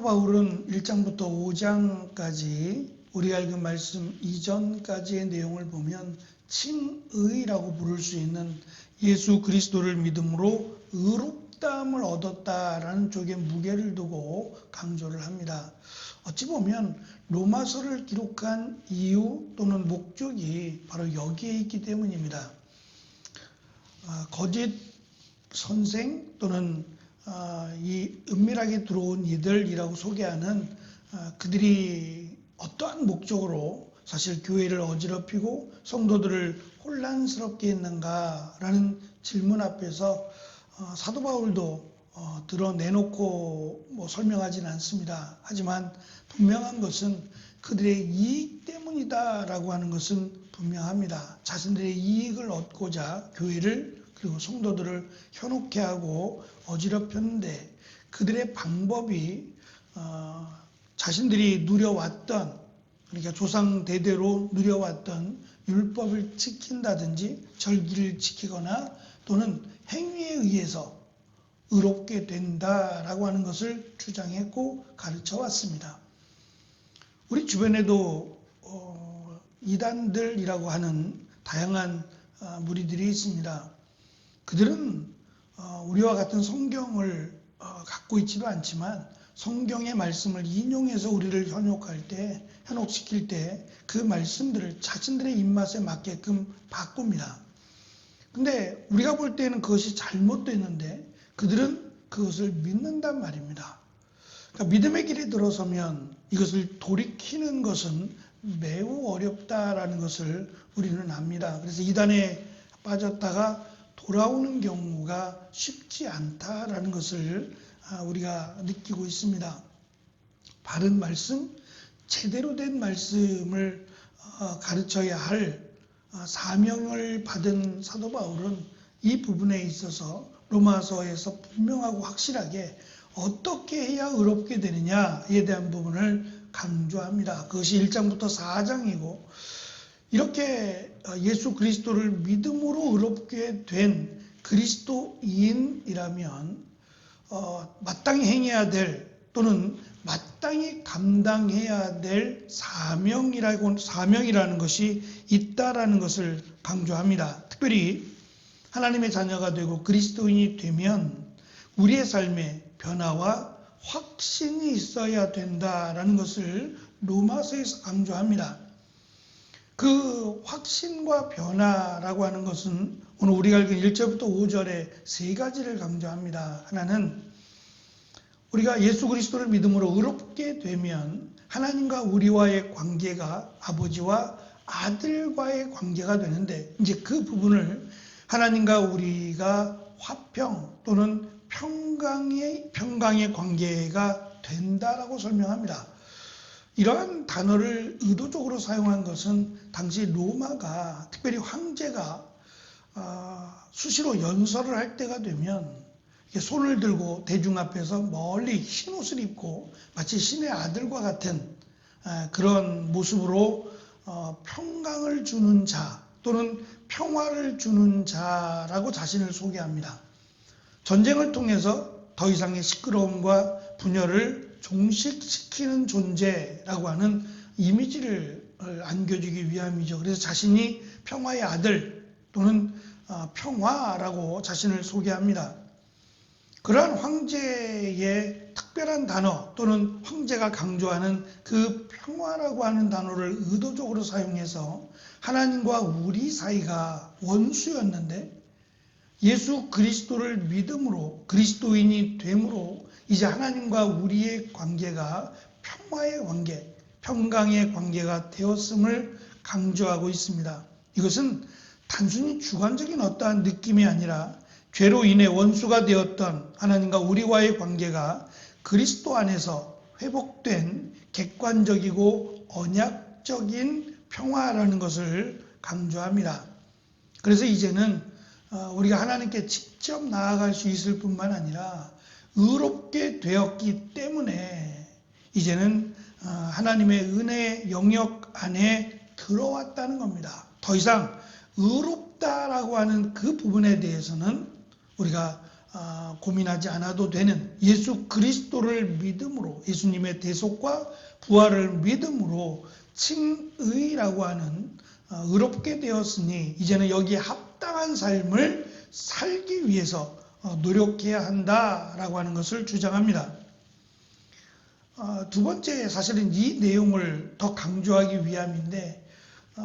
바울은 1장부터 5장까지 우리가 읽은 말씀 이전까지의 내용을 보면 칭의라고 부를 수 있는 예수 그리스도를 믿음으로 의롭다함을 얻었다라는 쪽에 무게를 두고 강조를 합니다. 어찌 보면 로마서를 기록한 이유 또는 목적이 바로 여기에 있기 때문입니다. 거짓 선생 또는 이 은밀하게 들어온 이들이라고 소개하는 그들이 어떠한 목적으로 사실 교회를 어지럽히고 성도들을 혼란스럽게 했는가라는 질문 앞에서 사도 바울도 드러내놓고 설명하지는 않습니다. 하지만 분명한 것은 그들의 이익 때문이다라고 하는 것은 분명합니다. 자신들의 이익을 얻고자 교회를 그리고 성도들을 현혹해 하고 어지럽혔는데 그들의 방법이 자신들이 누려왔던, 그러니까 조상 대대로 누려왔던 율법을 지킨다든지 절기를 지키거나 또는 행위에 의해서 의롭게 된다라고 하는 것을 주장했고 가르쳐 왔습니다. 우리 주변에도 이단들이라고 하는 다양한 무리들이 있습니다. 그들은 우리와 같은 성경을 갖고 있지도 않지만 성경의 말씀을 인용해서 우리를 현혹시킬 때 그 말씀들을 자신들의 입맛에 맞게끔 바꿉니다. 근데 우리가 볼 때는 그것이 잘못됐는데 그들은 그것을 믿는단 말입니다. 그러니까 믿음의 길에 들어서면 이것을 돌이키는 것은 매우 어렵다라는 것을 우리는 압니다. 그래서 이단에 빠졌다가 돌아오는 경우가 쉽지 않다라는 것을 우리가 느끼고 있습니다. 바른 말씀, 제대로 된 말씀을 가르쳐야 할 사명을 받은 사도 바울은 이 부분에 있어서 로마서에서 분명하고 확실하게 어떻게 해야 의롭게 되느냐에 대한 부분을 강조합니다. 그것이 1장부터 4장이고 이렇게 예수 그리스도를 믿음으로 의롭게 된 그리스도인이라면 마땅히 행해야 될 또는 마땅히 감당해야 될 사명이라는 것이 있다라는 것을 강조합니다. 특별히 하나님의 자녀가 되고 그리스도인이 되면 우리의 삶에 변화와 확신이 있어야 된다라는 것을 로마서에서 강조합니다. 그 확신과 변화라고 하는 것은 오늘 우리가 읽은 1절부터 5절에 세 가지를 강조합니다. 하나는 우리가 예수 그리스도를 믿음으로 의롭게 되면 하나님과 우리와의 관계가 아버지와 아들과의 관계가 되는데 이제 그 부분을 하나님과 우리가 화평 또는 평강의 관계가 된다라고 설명합니다. 이러한 단어를 의도적으로 사용한 것은 당시 로마가 특별히 황제가 수시로 연설을 할 때가 되면 손을 들고 대중 앞에서 멀리 흰 옷을 입고 마치 신의 아들과 같은 그런 모습으로 평강을 주는 자 또는 평화를 주는 자라고 자신을 소개합니다. 전쟁을 통해서 더 이상의 시끄러움과 분열을 종식시키는 존재라고 하는 이미지를 안겨주기 위함이죠. 그래서 자신이 평화의 아들 또는 평화라고 자신을 소개합니다. 그러한 황제의 특별한 단어 또는 황제가 강조하는 그 평화라고 하는 단어를 의도적으로 사용해서 하나님과 우리 사이가 원수였는데 예수 그리스도를 믿음으로 그리스도인이 됨으로 이제 하나님과 우리의 관계가 평화의 관계, 평강의 관계가 되었음을 강조하고 있습니다. 이것은 단순히 주관적인 어떠한 느낌이 아니라 죄로 인해 원수가 되었던 하나님과 우리와의 관계가 그리스도 안에서 회복된 객관적이고 언약적인 평화라는 것을 강조합니다. 그래서 이제는 우리가 하나님께 직접 나아갈 수 있을 뿐만 아니라 의롭게 되었기 때문에 이제는 하나님의 은혜의 영역 안에 들어왔다는 겁니다. 더 이상 의롭다라고 하는 그 부분에 대해서는 우리가 고민하지 않아도 되는 예수 그리스도를 믿음으로 예수님의 대속과 부활을 믿음으로 칭의라고 하는 의롭게 되었으니 이제는 여기에 합당한 삶을 살기 위해서 노력해야 한다라고 하는 것을 주장합니다. 두 번째 사실은 이 내용을 더 강조하기 위함인데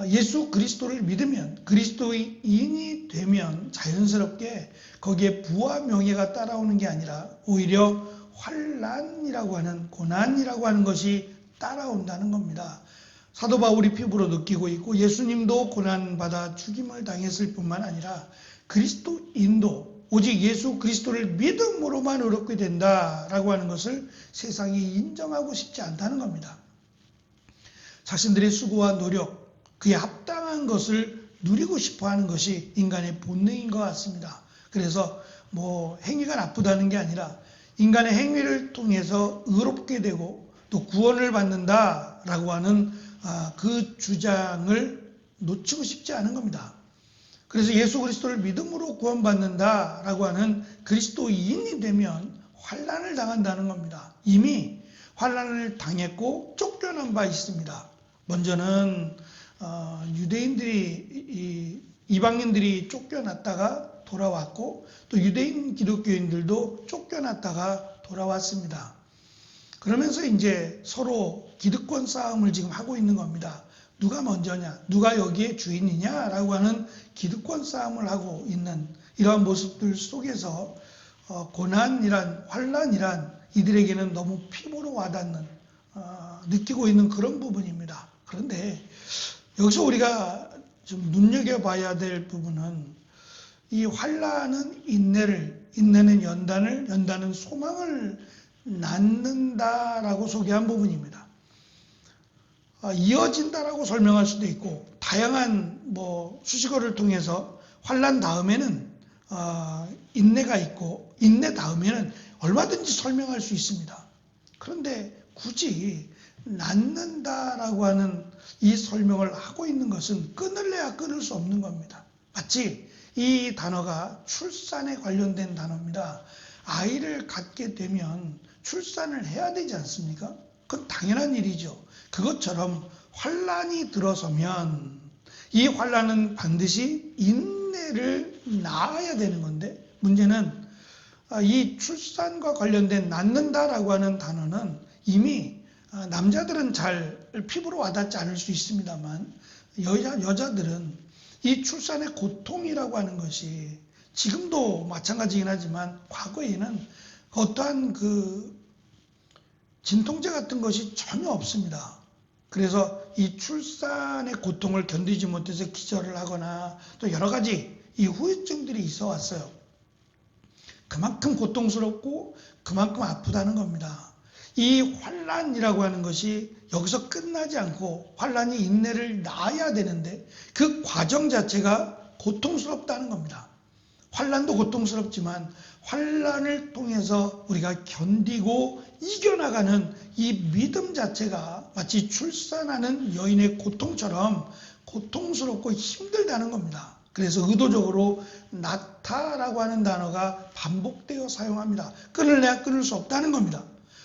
예수 그리스도를 믿으면 그리스도인이 되면 자연스럽게 거기에 부와 명예가 따라오는 게 아니라 오히려 환난이라고 하는 고난이라고 하는 것이 따라온다는 겁니다. 사도 바울이 피부로 느끼고 있고 예수님도 고난받아 죽임을 당했을 뿐만 아니라 그리스도인도 오직 예수 그리스도를 믿음으로만 의롭게 된다라고 하는 것을 세상이 인정하고 싶지 않다는 겁니다. 자신들의 수고와 노력, 그에 합당한 것을 누리고 싶어하는 것이 인간의 본능인 것 같습니다. 그래서 행위가 나쁘다는 게 아니라 인간의 행위를 통해서 의롭게 되고 또 구원을 받는다라고 하는 그 주장을 놓치고 싶지 않은 겁니다. 그래서 예수 그리스도를 믿음으로 구원받는다라고 하는 그리스도인이 되면 환난을 당한다는 겁니다. 이미 환난을 당했고 쫓겨난 바 있습니다. 먼저는 유대인들이 이방인들이 쫓겨났다가 돌아왔고 또 유대인 기독교인들도 쫓겨났다가 돌아왔습니다. 그러면서 이제 서로 기득권 싸움을 지금 하고 있는 겁니다. 누가 먼저냐, 누가 여기에 주인이냐라고 하는 기득권 싸움을 하고 있는 이러한 모습들 속에서 고난이란 환난이란 이들에게는 너무 피부로 와닿는 느끼고 있는 그런 부분입니다. 그런데 여기서 우리가 좀 눈여겨봐야 될 부분은 이 환난은 인내는 연단을, 연단은 소망을 낳는다라고 소개한 부분입니다. 이어진다라고 설명할 수도 있고 다양한 수식어를 통해서 환난 다음에는 인내가 있고 인내 다음에는 얼마든지 설명할 수 있습니다. 그런데 굳이 낳는다라고 하는 이 설명을 하고 있는 것은 끊을래야 끊을 수 없는 겁니다. 마치 이 단어가 출산에 관련된 단어입니다. 아이를 갖게 되면 출산을 해야 되지 않습니까? 그건 당연한 일이죠. 그것처럼 환난이 들어서면 이 환난은 반드시 인내를 낳아야 되는 건데 문제는 이 출산과 관련된 낳는다라고 하는 단어는 이미 남자들은 잘 피부로 와닿지 않을 수 있습니다만 여자들은 이 출산의 고통이라고 하는 것이 지금도 마찬가지긴 하지만 과거에는 어떠한 진통제 같은 것이 전혀 없습니다. 그래서 이 출산의 고통을 견디지 못해서 기절을 하거나 또 여러 가지 이 후유증들이 있어 왔어요. 그만큼 고통스럽고 그만큼 아프다는 겁니다. 이 환난이라고 하는 것이 여기서 끝나지 않고 환난이 인내를 낳아야 되는데 그 과정 자체가 고통스럽다는 겁니다. 환난도 고통스럽지만 환난을 통해서 우리가 견디고 이겨나가는 이 믿음 자체가 마치 출산하는 여인의 고통처럼 고통스럽고 힘들다는 겁니다. 그래서 의도적으로 낳다라고 하는 단어가 반복되어 사용합니다. 끊을래야 끊을 수 없다는 겁니다.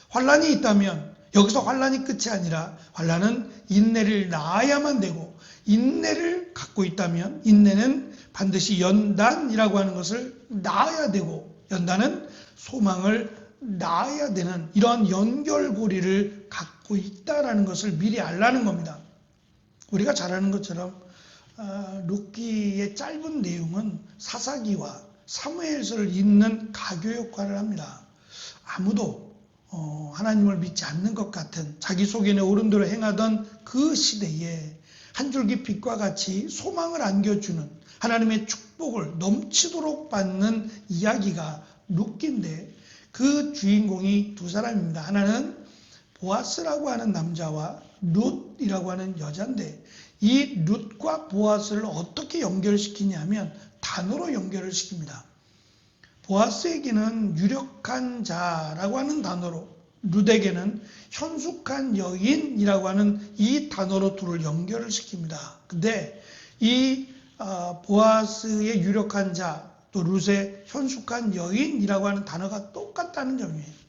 환난이 있다면 여기서 환난이 끝이 아니라 환난은 인내를 낳아야만 되고 인내를 갖고 있다면 인내는 반드시 연단이라고 하는 것을 낳아야 되고 연단은 소망을 낳아야 되는 이런 연결고리를 갖고 있다라는 것을 미리 알라는 겁니다. 우리가 잘 아는 것처럼 룻기의 짧은 내용은 사사기와 사무엘서를 잇는 가교 역할을 합니다. 아무도 하나님을 믿지 않는 것 같은 자기 속인의 오른대로 행하던 그 시대에 한 줄기 빛과 같이 소망을 안겨주는 하나님의 축복을 넘치도록 받는 이야기가 룻기인데 그 주인공이 두 사람입니다. 하나는 보아스라고 하는 남자와 룻이라고 하는 여자인데 이 룻과 보아스를 어떻게 연결시키냐면 단어로 연결을 시킵니다. 보아스에게는 유력한 자라고 하는 단어로 룻에게는 현숙한 여인이라고 하는 이 단어로 둘을 연결을 시킵니다. 근데 이 보아스의 유력한 자, 또 룻의 현숙한 여인이라고 하는 단어가 똑같다는 점이에요.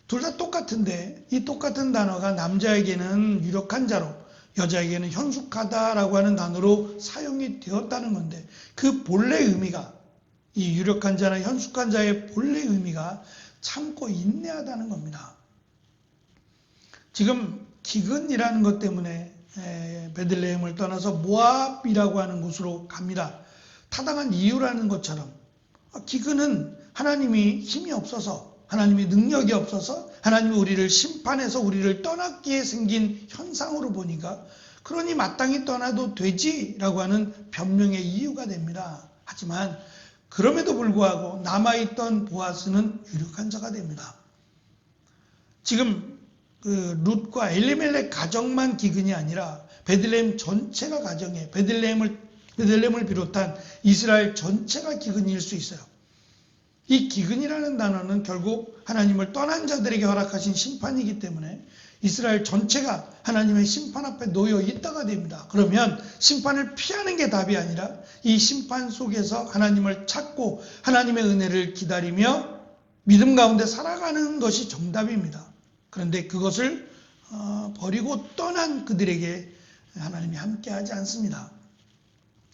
둘 다 똑같은데 이 똑같은 단어가 남자에게는 유력한 자로 여자에게는 현숙하다라고 하는 단어로 사용이 되었다는 건데 그 본래 의미가 이 유력한 자나 현숙한 자의 본래 의미가 참고 인내하다는 겁니다. 지금 기근이라는 것 때문에 베들레헴을 떠나서 모압이라고 하는 곳으로 갑니다. 타당한 이유라는 것처럼 기근은 하나님이 힘이 없어서 하나님의 능력이 없어서 하나님이 우리를 심판해서 우리를 떠났기에 생긴 현상으로 보니까 그러니 마땅히 떠나도 되지라고 하는 변명의 이유가 됩니다. 하지만 그럼에도 불구하고 남아있던 보아스는 유력한 자가 됩니다. 지금 그 룻과 엘리멜렉 가정만 기근이 아니라 베들레헴 전체가 가정이에요. 베들레헴을 비롯한 이스라엘 전체가 기근일 수 있어요. 이 기근이라는 단어는 결국 하나님을 떠난 자들에게 허락하신 심판이기 때문에 이스라엘 전체가 하나님의 심판 앞에 놓여 있다가 됩니다. 그러면 심판을 피하는 게 답이 아니라 이 심판 속에서 하나님을 찾고 하나님의 은혜를 기다리며 믿음 가운데 살아가는 것이 정답입니다. 그런데 그것을 버리고 떠난 그들에게 하나님이 함께하지 않습니다.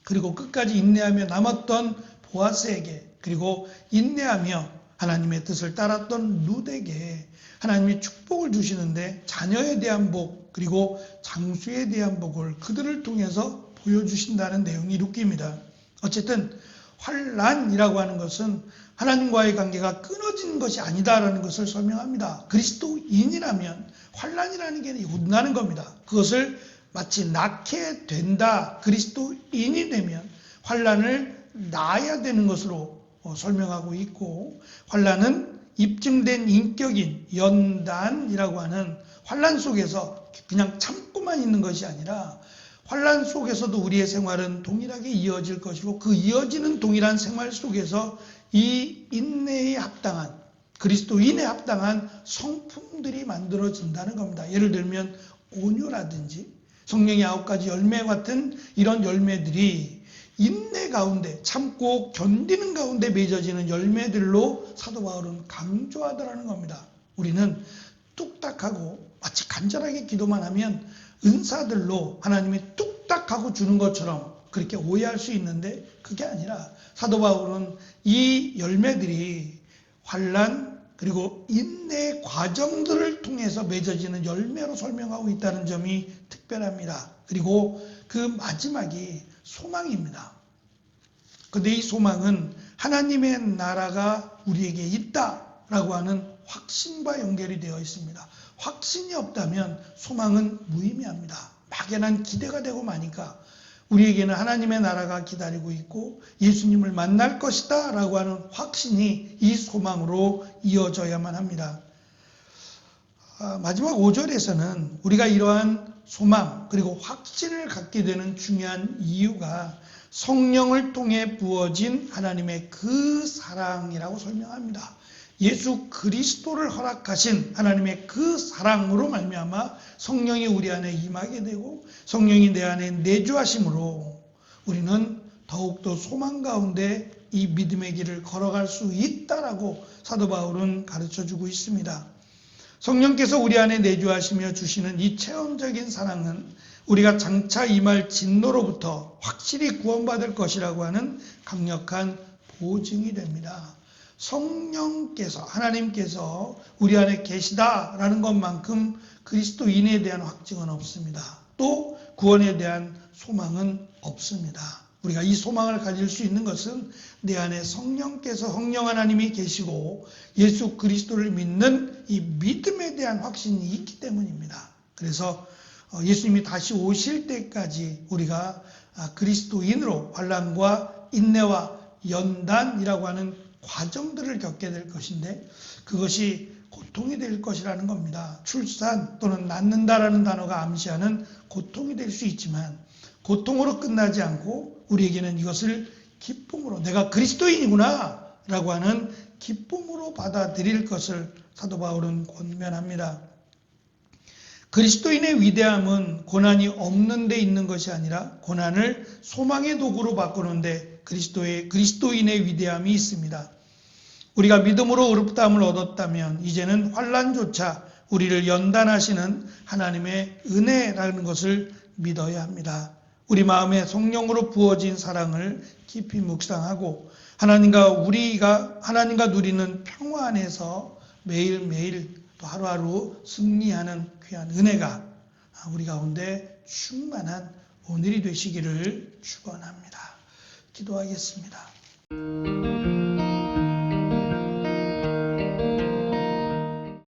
그리고 끝까지 인내하며 남았던 보아스에게 그리고 인내하며 하나님의 뜻을 따랐던 룻에게 하나님이 축복을 주시는데 자녀에 대한 복 그리고 장수에 대한 복을 그들을 통해서 보여주신다는 내용이 룻기입니다. 어쨌든 환난이라고 하는 것은 하나님과의 관계가 끊어진 것이 아니다라는 것을 설명합니다. 그리스도인이라면 환난이라는 게 온다는 겁니다. 그것을 마치 낳게 된다. 그리스도인이 되면 환난을 낳아야 되는 것으로 설명하고 있고 환난은 입증된 인격인 연단이라고 하는 환난 속에서 그냥 참고만 있는 것이 아니라 환난 속에서도 우리의 생활은 동일하게 이어질 것이고 그 이어지는 동일한 생활 속에서 이 인내에 합당한 그리스도인에 합당한 성품들이 만들어진다는 겁니다. 예를 들면 온유라든지 성령의 9가지 열매 같은 이런 열매들이 인내 가운데 참고 견디는 가운데 맺어지는 열매들로 사도 바울은 강조하더라는 겁니다. 우리는 뚝딱하고 마치 간절하게 기도만 하면 은사들로 하나님이 뚝딱하고 주는 것처럼 그렇게 오해할 수 있는데 그게 아니라 사도 바울은 이 열매들이 환난 그리고 인내의 과정들을 통해서 맺어지는 열매로 설명하고 있다는 점이 특별합니다. 그리고 그 마지막이 소망입니다. 그런데 이 소망은 하나님의 나라가 우리에게 있다라고 하는 확신과 연결이 되어 있습니다. 확신이 없다면 소망은 무의미합니다. 막연한 기대가 되고 마니까 우리에게는 하나님의 나라가 기다리고 있고 예수님을 만날 것이다 라고 하는 확신이 이 소망으로 이어져야만 합니다. 마지막 5절에서는 우리가 이러한 소망 그리고 확신을 갖게 되는 중요한 이유가 성령을 통해 부어진 하나님의 그 사랑이라고 설명합니다. 예수 그리스도를 허락하신 하나님의 그 사랑으로 말미암아 성령이 우리 안에 임하게 되고 성령이 내 안에 내주하심으로 우리는 더욱더 소망 가운데 이 믿음의 길을 걸어갈 수 있다라고 사도 바울은 가르쳐주고 있습니다. 성령께서 우리 안에 내주하시며 주시는 이 체험적인 사랑은 우리가 장차 임할 진노로부터 확실히 구원받을 것이라고 하는 강력한 보증이 됩니다. 성령께서 하나님께서 우리 안에 계시다라는 것만큼 그리스도인에 대한 확증은 없습니다. 또 구원에 대한 소망은 없습니다. 우리가 이 소망을 가질 수 있는 것은 내 안에 성령께서 성령 하나님이 계시고 예수 그리스도를 믿는 이 믿음에 대한 확신이 있기 때문입니다. 그래서 예수님이 다시 오실 때까지 우리가 그리스도인으로 환난과 인내와 연단이라고 하는 과정들을 겪게 될 것인데 그것이 고통이 될 것이라는 겁니다. 출산 또는 낳는다라는 단어가 암시하는 고통이 될 수 있지만 고통으로 끝나지 않고 우리에게는 이것을 기쁨으로 내가 그리스도인이구나 라고 하는 기쁨으로 받아들일 것을 사도 바울은 권면합니다. 그리스도인의 위대함은 고난이 없는 데 있는 것이 아니라 고난을 소망의 도구로 바꾸는데 그리스도인의 위대함이 있습니다. 우리가 믿음으로 의롭다함을 얻었다면 이제는 환난조차 우리를 연단하시는 하나님의 은혜라는 것을 믿어야 합니다. 우리 마음에 성령으로 부어진 사랑을 깊이 묵상하고 하나님과 누리는 평화 안에서 매일매일 또 하루하루 승리하는 귀한 은혜가 우리 가운데 충만한 오늘이 되시기를 축원합니다. 기도하겠습니다.